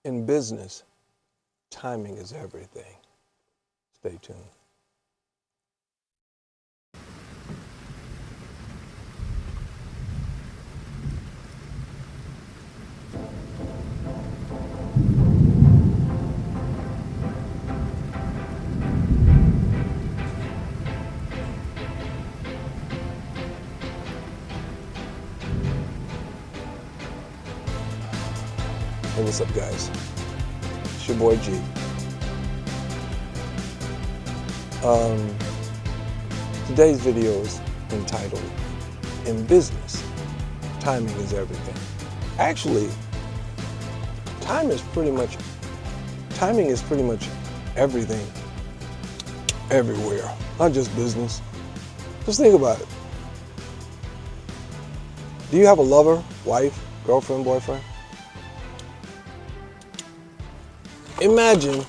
In business, timing is everything. Stay tuned. Hey, what's up, guys? It's your boy G. Today's video is entitled, In Business, Timing is Everything. Actually, timing is pretty much everything, everywhere, not just business. Just think about it. Do you have a lover, wife, girlfriend, boyfriend? Imagine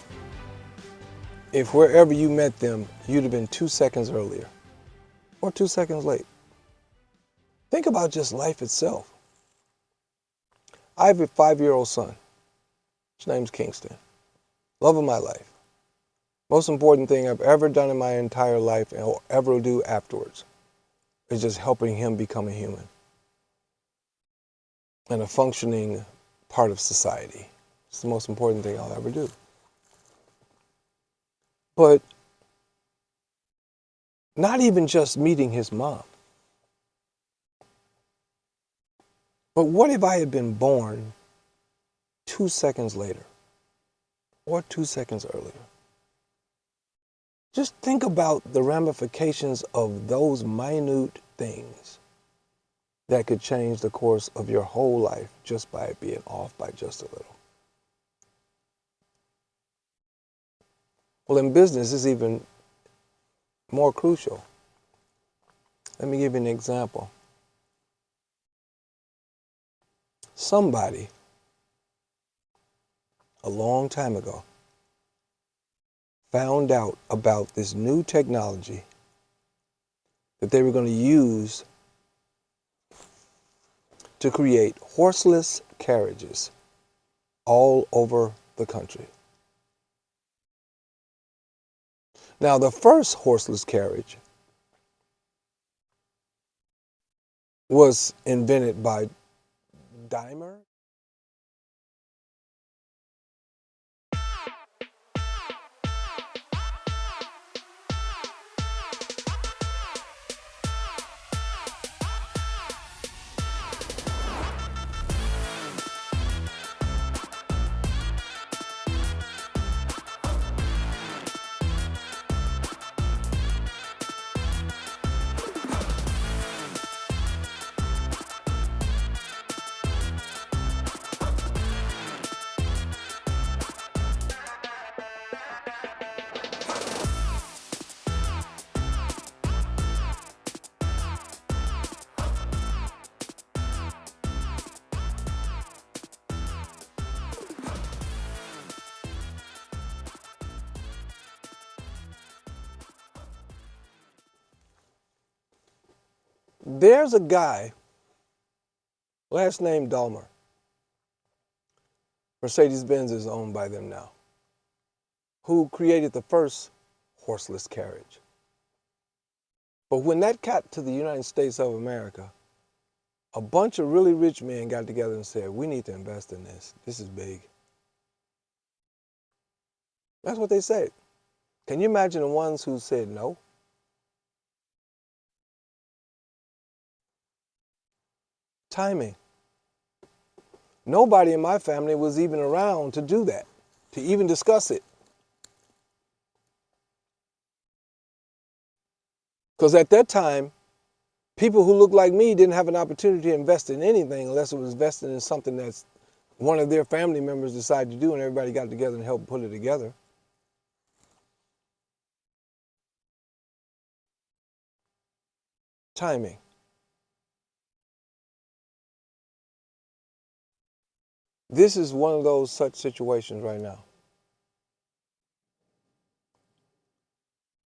if wherever you met them, you'd have been 2 seconds earlier or 2 seconds late. Think about just life itself. I have a 5-year-old son. His name's Kingston. Love of my life. Most important thing I've ever done in my entire life and will ever do afterwards is just helping him become a human and a functioning part of society. It's the most important thing I'll ever do. But not even just meeting his mom. But what if I had been born 2 seconds later or 2 seconds earlier? Just think about the ramifications of those minute things that could change the course of your whole life just by it being off by just a little. Well, in business, it's even more crucial. Let me give you an example. Somebody, a long time ago, found out about this new technology that they were going to use to create horseless carriages all over the country. Now, the first horseless carriage was invented by Daimler. There's a guy, last name Daimler. Mercedes-Benz is owned by them now, who created the first horseless carriage. But when that got to the United States of America, a bunch of really rich men got together and said, we need to invest in this. This is big. That's what they said. Can you imagine the ones who said no? Timing. Nobody in my family was even around to do that, to even discuss it. Because at that time, people who looked like me didn't have an opportunity to invest in anything unless it was invested in something that's one of their family members decided to do and everybody got together and helped put it together. Timing. This is one of those such situations right now.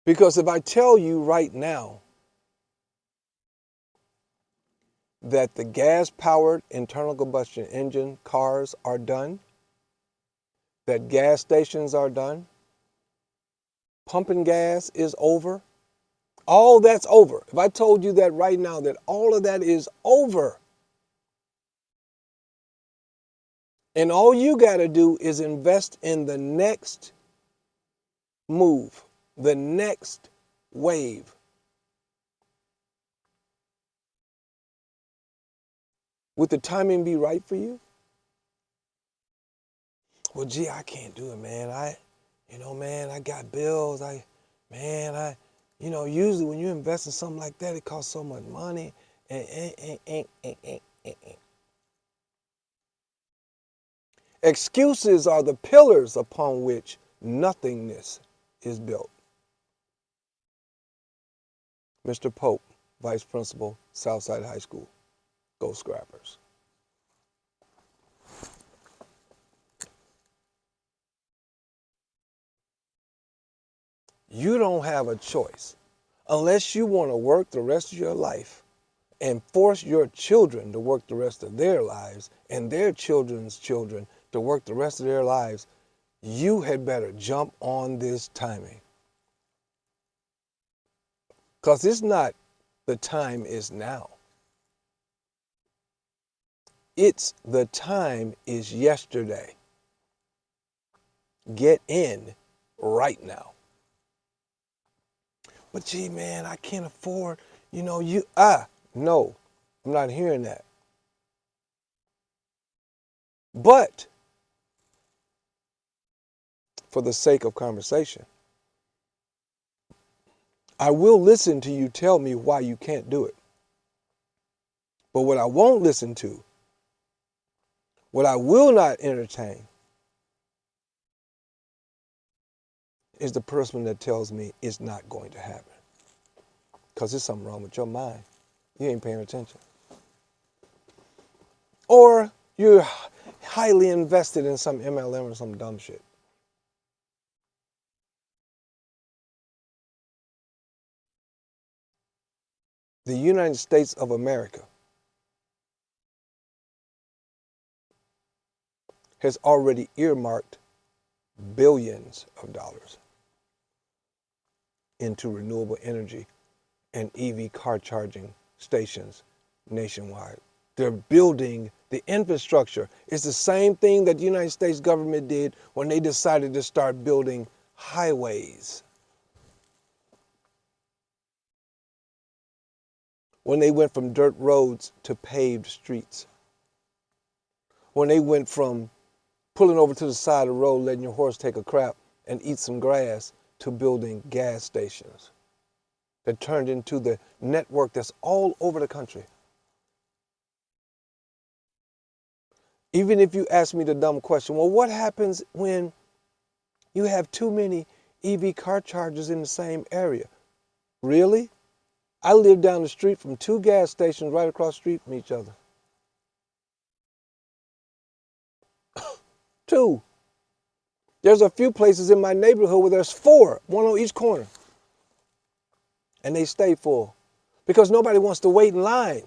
Because if I tell you right now that the gas-powered internal combustion engine cars are done, that gas stations are done, pumping gas is over, all that's over. If I told you that right now, that all of that is over, and all you got to do is invest in the next move, the next wave. Would the timing be right for you? Well, gee, I can't do it, man. I got bills. Usually when you invest in something like that, it costs so much money. Excuses are the pillars upon which nothingness is built. Mr. Pope, Vice Principal, Southside High School. Go Scrappers. You don't have a choice unless you want to work the rest of your life and force your children to work the rest of their lives and their children's children to work the rest of their lives. You had better jump on this timing. Because it's not the time is now. It's the time is yesterday. Get in right now. But gee, man, I can't afford, no, I'm not hearing that. But for the sake of conversation, I will listen to you tell me why you can't do it. But what I won't listen to, what I will not entertain, is the person that tells me it's not going to happen. Because there's something wrong with your mind. You ain't paying attention. Or you're highly invested in some MLM or some dumb shit. The United States of America has already earmarked billions of dollars into renewable energy and EV car charging stations nationwide. They're building the infrastructure. It's the same thing that the United States government did when they decided to start building highways. When they went from dirt roads to paved streets. When they went from pulling over to the side of the road, letting your horse take a crap and eat some grass, to building gas stations that turned into the network that's all over the country. Even if you ask me the dumb question, well, what happens when you have too many EV car chargers in the same area? Really? I live down the street from two gas stations right across the street from each other. Two. There's a few places in my neighborhood where there's four, one on each corner. And they stay full because nobody wants to wait in line.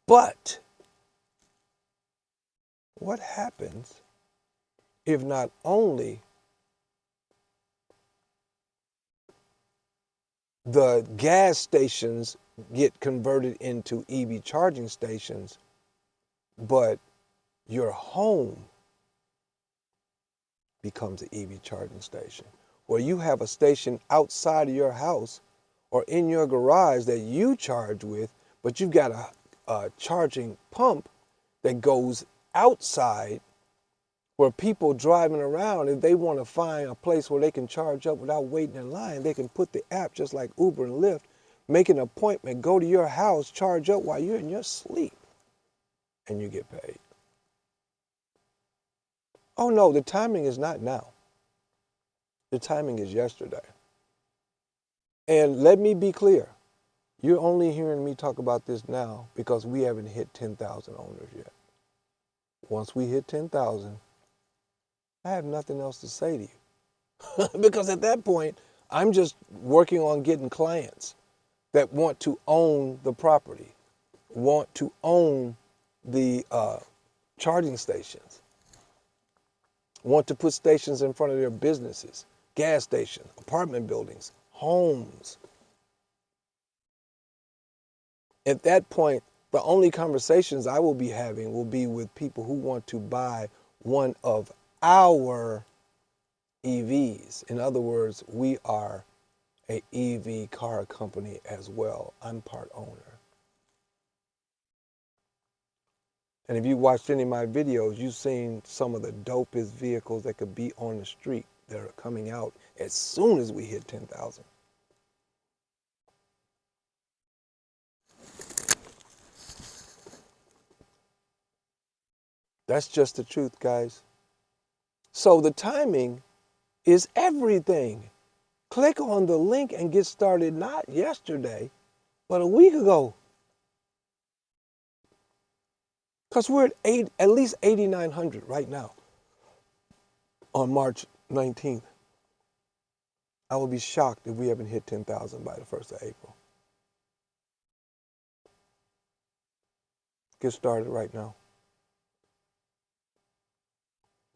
But what happens if not only the gas stations get converted into EV charging stations, but your home becomes an EV charging station, where you have a station outside of your house or in your garage that you charge with, but you've got a charging pump that goes outside, where people driving around, if they want to find a place where they can charge up without waiting in line, they can put the app just like Uber and Lyft, make an appointment, go to your house, charge up while you're in your sleep, and you get paid. Oh no, the timing is not now. The timing is yesterday. And let me be clear, you're only hearing me talk about this now because we haven't hit 10,000 owners yet. Once we hit 10,000, I have nothing else to say to you. Because at that point, I'm just working on getting clients that want to own the property, want to own the charging stations. want to put stations in front of their businesses, gas stations, apartment buildings, homes. At that point, the only conversations I will be having will be with people who want to buy one of our EVs. In other words, we are a EV car company as well. I'm part owner. And if you watched any of my videos, you've seen some of the dopest vehicles that could be on the street that are coming out as soon as we hit 10,000. That's just the truth, guys. So the timing is everything. Click on the link and get started not yesterday, but a week ago. Because we're at least 8,900 right now on March 19th. I will be shocked if we haven't hit 10,000 by the 1st of April. Get started right now.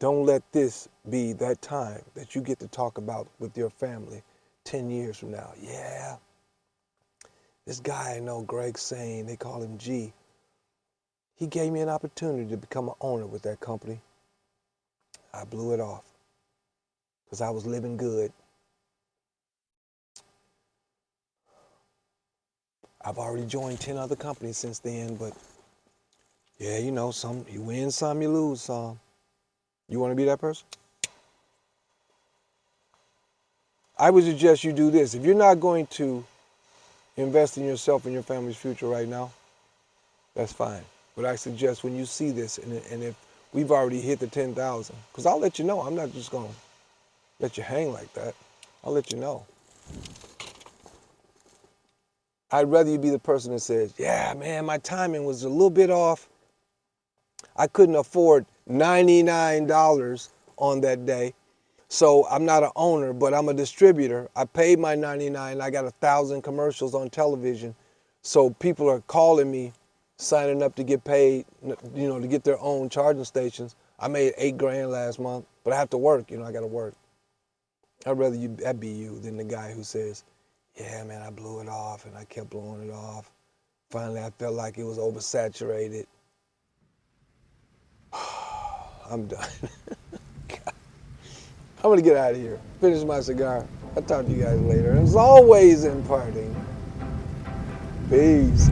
Don't let this be that time that you get to talk about with your family 10 years from now. Yeah, this guy I know, Greg Sane, they call him G. He gave me an opportunity to become an owner with that company. I blew it off because I was living good. I've already joined 10 other companies since then, but yeah, you know, some you win some, you lose some. You want to be that person? I would suggest you do this. If you're not going to invest in yourself and your family's future right now, that's fine. But I suggest when you see this, and if we've already hit the 10,000, because I'll let you know. I'm not just going to let you hang like that. I'll let you know. I'd rather you be the person that says, yeah, man, my timing was a little bit off. I couldn't afford $99 on that day. So I'm not an owner, but I'm a distributor. I paid my $99. I got 1,000 commercials on television. So people are calling me, signing up to get paid, you know, to get their own charging stations. I made $8,000 last month, but I have to work, you know, I got to work. I'd rather that be you than the guy who says, yeah, man, I blew it off and I kept blowing it off. Finally, I felt like it was oversaturated. I'm done. I'm going to get out of here. Finish my cigar. I'll talk to you guys later. As always, imparting. Peace.